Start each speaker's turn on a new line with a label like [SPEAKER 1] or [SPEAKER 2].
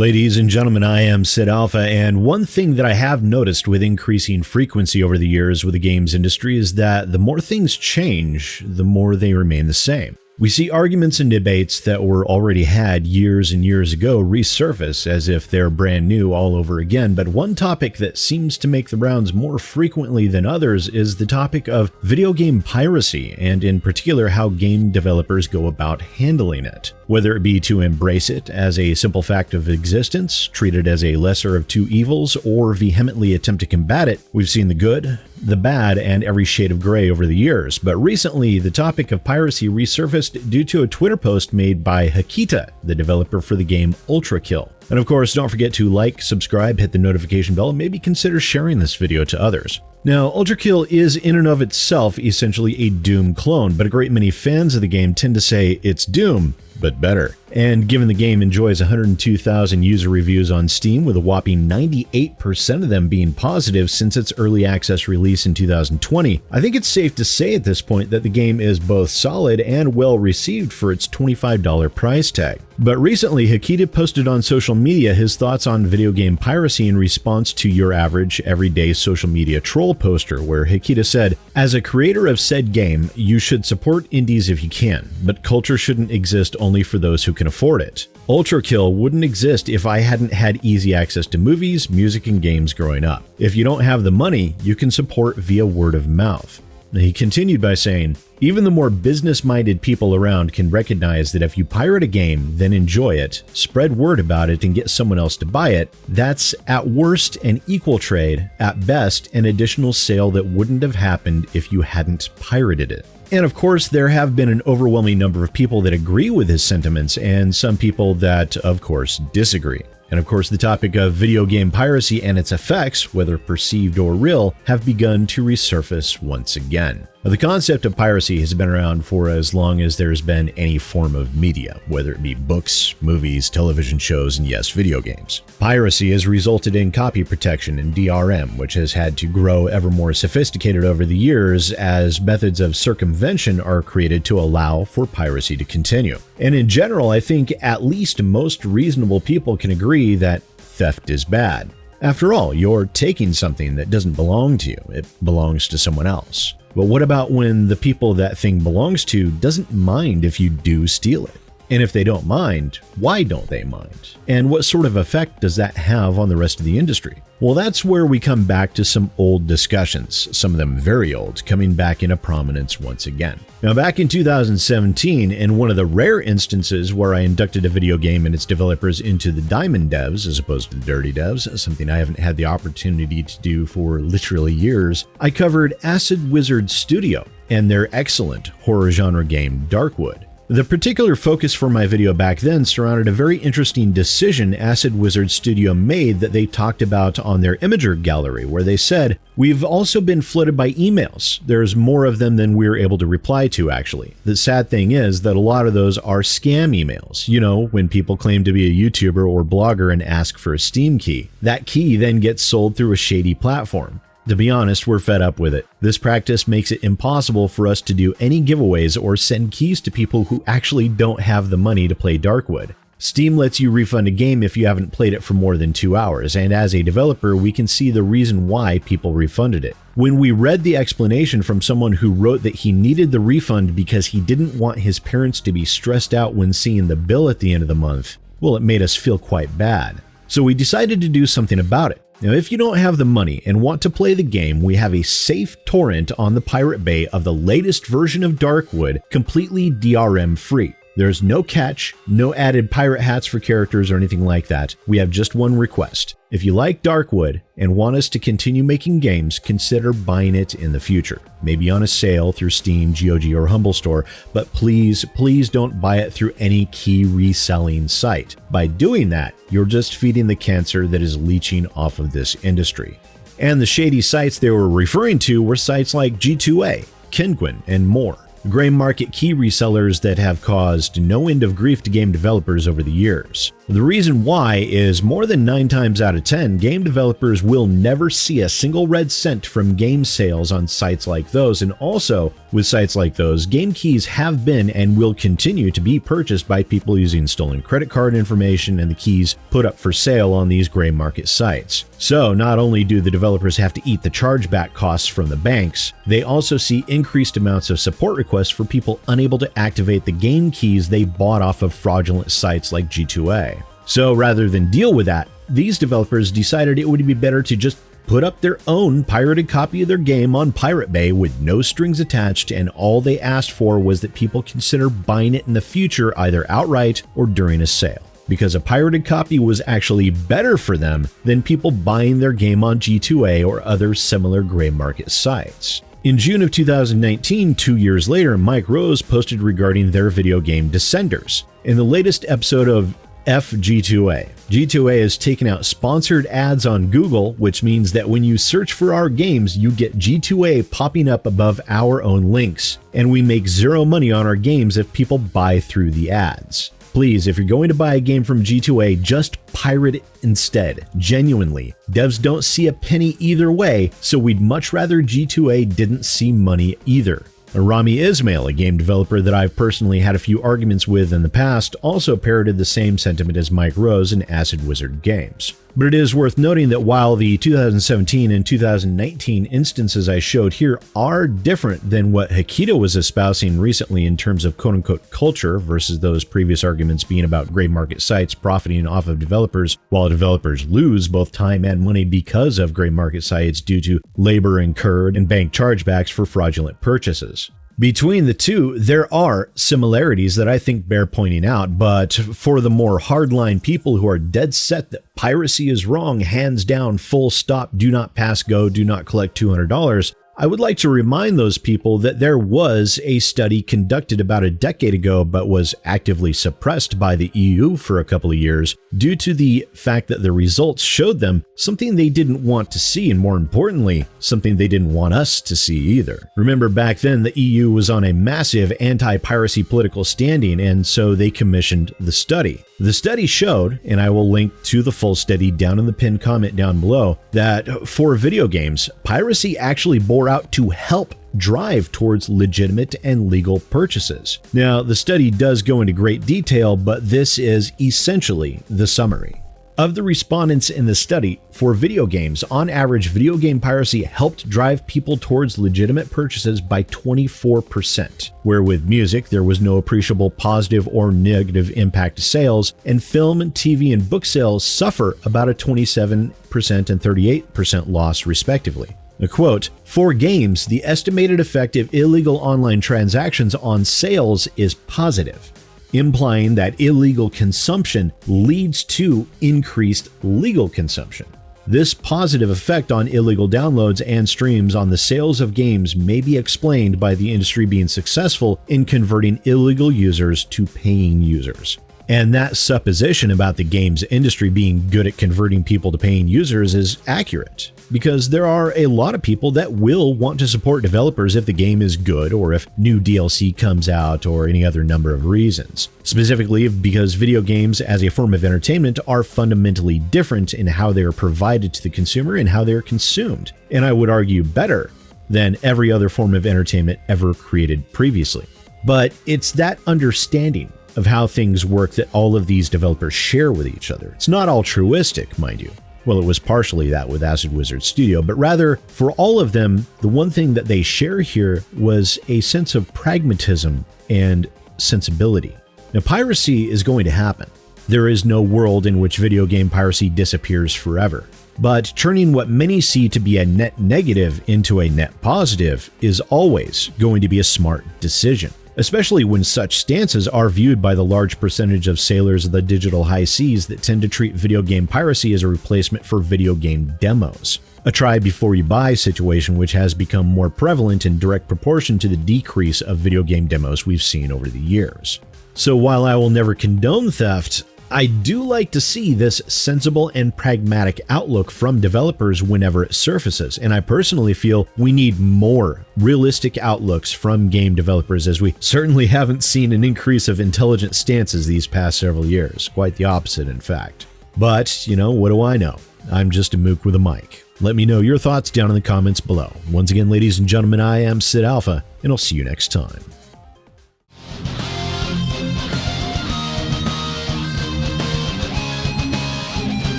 [SPEAKER 1] Ladies and gentlemen, I am SidAlpha, and one thing that I have noticed with increasing frequency over the years with the games industry is that the more things change, the more they remain the same. We see arguments and debates that were already had years and years ago resurface as if they're brand new all over again, but one topic that seems to make the rounds more frequently than others is the topic of video game piracy, and in particular how game developers go about handling it. Whether it be to embrace it as a simple fact of existence, treat it as a lesser of two evils, or vehemently attempt to combat it, we've seen the good, the bad, and every shade of gray over the years. But recently, the topic of piracy resurfaced due to a Twitter post made by Hakita, the developer for the game Ultrakill. And of course, don't forget to like, subscribe, hit the notification bell, and maybe consider sharing this video to others. Now, Ultrakill is in and of itself essentially a Doom clone, but a great many fans of the game tend to say it's Doom, but better. And given the game enjoys 102,000 user reviews on Steam, with a whopping 98% of them being positive since its early access release in 2020, I think it's safe to say at this point that the game is both solid and well received for its $25 price tag. But recently, Hakita posted on social media his thoughts on video game piracy in response to your average, everyday social media troll poster, where Hakita said, "As a creator of said game, you should support indies if you can, but culture shouldn't exist only for those who can afford it. Ultrakill wouldn't exist if I hadn't had easy access to movies, music, and games growing up. If you don't have the money, you can support via word of mouth." He continued by saying, "Even the more business-minded people around can recognize that if you pirate a game, then enjoy it, spread word about it, and get someone else to buy it, that's at worst an equal trade, at best an additional sale that wouldn't have happened if you hadn't pirated it." And of course, there have been an overwhelming number of people that agree with his sentiments, and some people that, of course, disagree. And of course, the topic of video game piracy and its effects, whether perceived or real, have begun to resurface once again. Now, the concept of piracy has been around for as long as there's been any form of media, whether it be books, movies, television shows, and yes, video games. Piracy has resulted in copy protection and DRM, which has had to grow ever more sophisticated over the years as methods of circumvention are created to allow for piracy to continue. And in general, I think at least most reasonable people can agree that theft is bad. After all, you're taking something that doesn't belong to you, it belongs to someone else. But what about when the people that thing belongs to doesn't mind if you do steal it? And if they don't mind, why don't they mind? And what sort of effect does that have on the rest of the industry? Well, that's where we come back to some old discussions, some of them very old, coming back into prominence once again. Now, back in 2017, in one of the rare instances where I inducted a video game and its developers into the diamond devs as opposed to the dirty devs, something I haven't had the opportunity to do for literally years, I covered Acid Wizard Studio and their excellent horror genre game, Darkwood. The particular focus for my video back then surrounded a very interesting decision Acid Wizard Studio made that they talked about on their Imager gallery, where they said, "We've also been flooded by emails. There's more of them than we're able to reply to, actually. The sad thing is that a lot of those are scam emails. You know, when people claim to be a YouTuber or blogger and ask for a Steam key. That key then gets sold through a shady platform. To be honest, we're fed up with it. This practice makes it impossible for us to do any giveaways or send keys to people who actually don't have the money to play Darkwood. Steam lets you refund a game if you haven't played it for more than 2 hours, and as a developer, we can see the reason why people refunded it. When we read the explanation from someone who wrote that he needed the refund because he didn't want his parents to be stressed out when seeing the bill at the end of the month, well, it made us feel quite bad. So we decided to do something about it. Now, if you don't have the money and want to play the game, we have a safe torrent on the Pirate Bay of the latest version of Darkwood, completely DRM free. There's no catch, no added pirate hats for characters or anything like that. We have just one request. If you like Darkwood and want us to continue making games, consider buying it in the future. Maybe on a sale through Steam, GOG, or Humble Store, but please, please don't buy it through any key reselling site. By doing that, you're just feeding the cancer that is leeching off of this industry. And the shady sites they were referring to were sites like G2A, Kinguin, and more. Gray market key resellers that have caused no end of grief to game developers over the years. The reason why is more than 9 times out of 10, game developers will never see a single red cent from game sales on sites like those, and also with sites like those, game keys have been and will continue to be purchased by people using stolen credit card information and the keys put up for sale on these gray market sites. So not only do the developers have to eat the chargeback costs from the banks, they also see increased amounts of support requests for people unable to activate the game keys they bought off of fraudulent sites like G2A. So rather than deal with that, these developers decided it would be better to just put up their own pirated copy of their game on Pirate Bay with no strings attached, and all they asked for was that people consider buying it in the future either outright or during a sale, because a pirated copy was actually better for them than people buying their game on G2A or other similar gray market sites. In June of 2019, 2 years later, Mike Rose posted regarding their video game Descenders. In the latest episode of G2A. G2A has taken out sponsored ads on Google, which means that when you search for our games, you get G2A popping up above our own links, and we make zero money on our games if people buy through the ads. Please, if you're going to buy a game from G2A, just pirate it instead. Genuinely. Devs don't see a penny either way, so we'd much rather G2A didn't see money either. Rami Ismail, a game developer that I've personally had a few arguments with in the past, also parroted the same sentiment as Mike Rose in Acid Wizard Games. But it is worth noting that while the 2017 and 2019 instances I showed here are different than what Hakita was espousing recently in terms of quote-unquote culture versus those previous arguments being about gray market sites profiting off of developers, while developers lose both time and money because of gray market sites due to labor incurred and bank chargebacks for fraudulent purchases. Between the two, there are similarities that I think bear pointing out, but for the more hardline people who are dead set that piracy is wrong, hands down, full stop, do not pass go, do not collect $200, I would like to remind those people that there was a study conducted about a decade ago but was actively suppressed by the EU for a couple of years due to the fact that the results showed them something they didn't want to see, and more importantly, something they didn't want us to see either. Remember, back then the EU was on a massive anti-piracy political standing, and so they commissioned the study. The study showed, and I will link to the full study down in the pinned comment down below, that for video games, piracy actually bore out to help drive towards legitimate and legal purchases. Now, the study does go into great detail, but this is essentially the summary. Of the respondents in the study, for video games, on average, video game piracy helped drive people towards legitimate purchases by 24%, where with music, there was no appreciable positive or negative impact to sales, and film, TV, and book sales suffer about a 27% and 38% loss, respectively. A quote, "For games, the estimated effect of illegal online transactions on sales is positive, implying that illegal consumption leads to increased legal consumption. This positive effect on illegal downloads and streams on the sales of games may be explained by the industry being successful in converting illegal users to paying users." And that supposition about the games industry being good at converting people to paying users is accurate, because there are a lot of people that will want to support developers if the game is good or if new DLC comes out or any other number of reasons. Specifically because video games as a form of entertainment are fundamentally different in how they are provided to the consumer and how they are consumed, and I would argue better than every other form of entertainment ever created previously. But it's that understanding of how things work that all of these developers share with each other. It's not altruistic, mind you. Well, it was partially that with Acid Wizard Studio, but rather, for all of them, the one thing that they share here was a sense of pragmatism and sensibility. Now, piracy is going to happen. There is no world in which video game piracy disappears forever. But turning what many see to be a net negative into a net positive is always going to be a smart decision, especially when such stances are viewed by the large percentage of sailors of the digital high seas that tend to treat video game piracy as a replacement for video game demos. A try before you buy situation which has become more prevalent in direct proportion to the decrease of video game demos we've seen over the years. So while I will never condone theft, I do like to see this sensible and pragmatic outlook from developers whenever it surfaces, and I personally feel we need more realistic outlooks from game developers, as we certainly haven't seen an increase of intelligent stances these past several years. Quite the opposite, in fact. But, you know, what do I know? I'm just a mook with a mic. Let me know your thoughts down in the comments below. Once again, ladies and gentlemen, I am SidAlpha, and I'll see you next time.